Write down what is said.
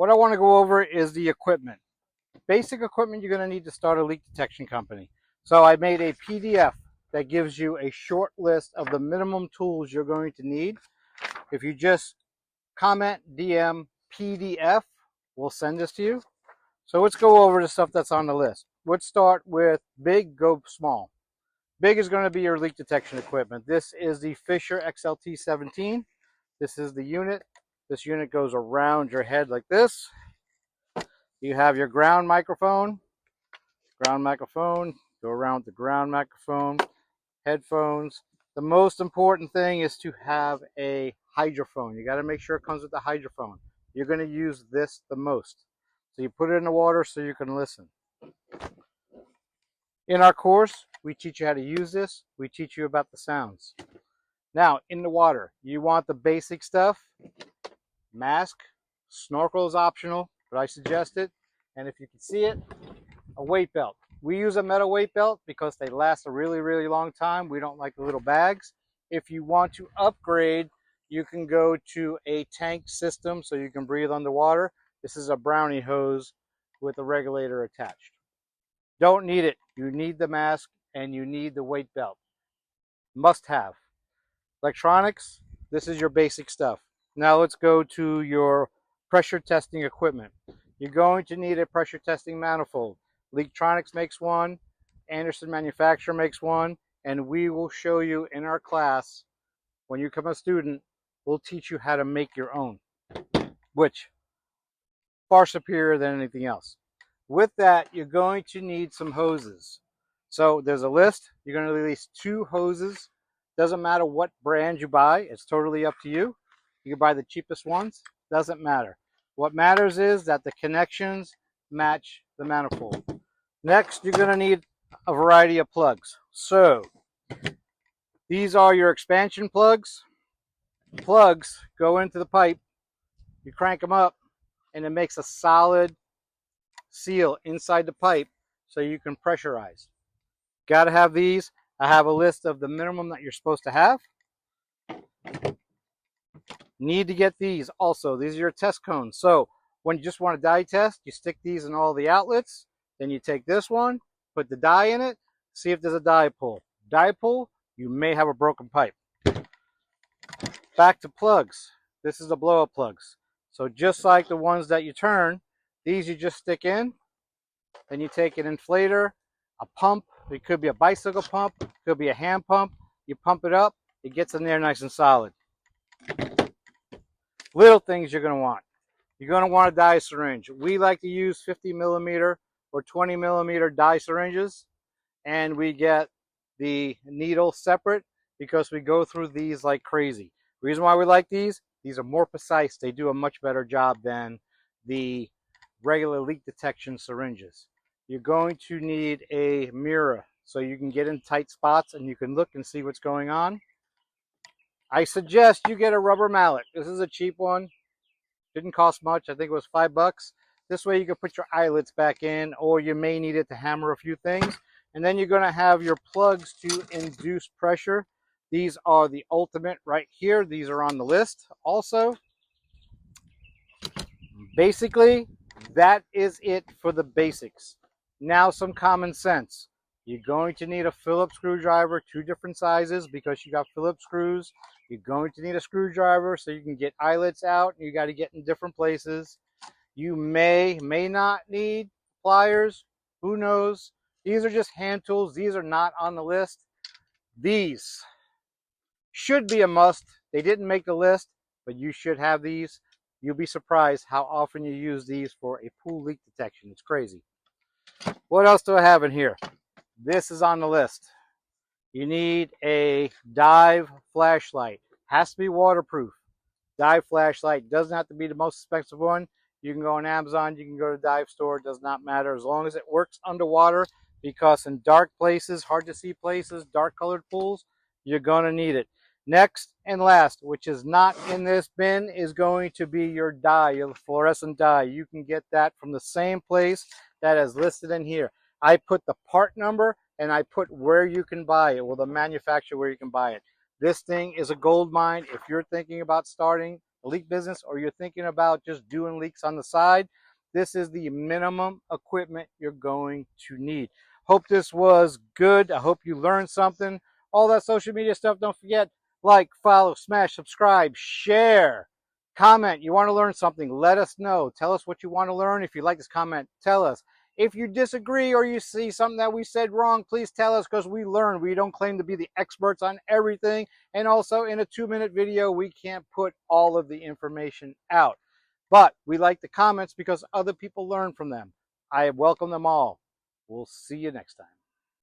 What I want to go over is the equipment. Basic equipment you're going to need to start a leak detection company. So I made a PDF that gives you a short list of the minimum tools you're going to need. If you just comment DM PDF, we'll send this to you. So let's go over the stuff that's on the list. Let's start with big, go small. Big is going to be your leak detection equipment. This is the Fisher XLT17. This is the unit. This unit goes around your head like this. You have your ground microphone, go around the ground microphone, headphones. The most important thing is to have a hydrophone. You got to make sure it comes with the hydrophone. You're going to use this the most. So you put it in the water so you can listen. In our course, we teach you how to use this. We teach you about the sounds. Now, in the water, you want the basic stuff. Mask, snorkel is optional, but I suggest it. And if you can see it, a weight belt. We use a metal weight belt because they last a really, really long time. We don't like the little bags. If you want to upgrade, you can go to a tank system so you can breathe underwater. This is a brownie hose with a regulator attached. Don't need it. You need the mask and you need the weight belt. Must have. Electronics, this is your basic stuff. Now let's go to your pressure testing equipment. You're going to need a pressure testing manifold. Leaktronics makes one, Anderson Manufacturer makes one, and we will show you in our class, when you become a student, we'll teach you how to make your own, which far superior than anything else. With that, you're going to need some hoses. So there's a list. You're going to release 2 hoses. Doesn't matter what brand you buy. It's totally up to you. You can buy the cheapest ones. Doesn't matter. What matters is that the connections match the manifold. Next, you're going to need a variety of plugs. So these are your expansion plugs. Plugs go into the pipe. You crank them up, and it makes a solid seal inside the pipe so you can pressurize. Got to have these. I have a list of the minimum that you're supposed to have. Need to get these also. These are your test cones. So when you just want to dye test, you stick these in all the outlets. Then you take this one, put the dye in it, see if there's a dye pull. Dye pull, you may have a broken pipe. Back to plugs. This is the blow-up plugs. So just like the ones that you turn, these you just stick in. Then you take an inflator, a pump. It could be a bicycle pump, it could be a hand pump. You pump it up, it gets in there nice and solid. Little things you're going to want. You're going to want a dye syringe. We like to use 50 millimeter or 20 millimeter dye syringes, and we get the needle separate because we go through these like crazy. The reason why we like these are more precise. They do a much better job than the regular leak detection syringes. You're going to need a mirror so you can get in tight spots and you can look and see what's going on. I suggest you get a rubber mallet. This is a cheap one. Didn't cost much. I think it was $5. This way you can put your eyelets back in, or you may need it to hammer a few things. And then you're going to have your plugs to induce pressure. These are the ultimate right here. These are on the list also. Basically, that is it for the basics. Now some common sense. You're going to need a Phillips screwdriver, 2 different sizes because you got Phillips screws. You're going to need a screwdriver so you can get eyelets out. You got to get in different places. You may not need pliers. Who knows? These are just hand tools. These are not on the list. These should be a must. They didn't make the list, but you should have these. You'll be surprised how often you use these for a pool leak detection. It's crazy. What else do I have in here? This is on the list. You need a dive flashlight. Has to be waterproof. Dive flashlight doesn't have to be the most expensive one. You can go on Amazon, you can go to a dive store, it does not matter as long as it works underwater, because in dark places, hard to see places, dark colored pools, you're going to need it. Next and last, which is not in this bin, is going to be your dye, your fluorescent dye. You can get that from the same place that is listed in here. I put the part number and I put where you can buy it, well, the manufacturer where you can buy it. This thing is a gold mine. If you're thinking about starting a leak business or you're thinking about just doing leaks on the side, this is the minimum equipment you're going to need. Hope this was good. I hope you learned something. All that social media stuff, don't forget, like, follow, smash, subscribe, share, comment. You want to learn something, let us know. Tell us what you want to learn. If you like this comment, tell us. If you disagree or you see something that we said wrong, please tell us, because we learn. We don't claim to be the experts on everything. And also, in a 2-minute video, we can't put all of the information out. But we like the comments because other people learn from them. I welcome them all. We'll see you next time.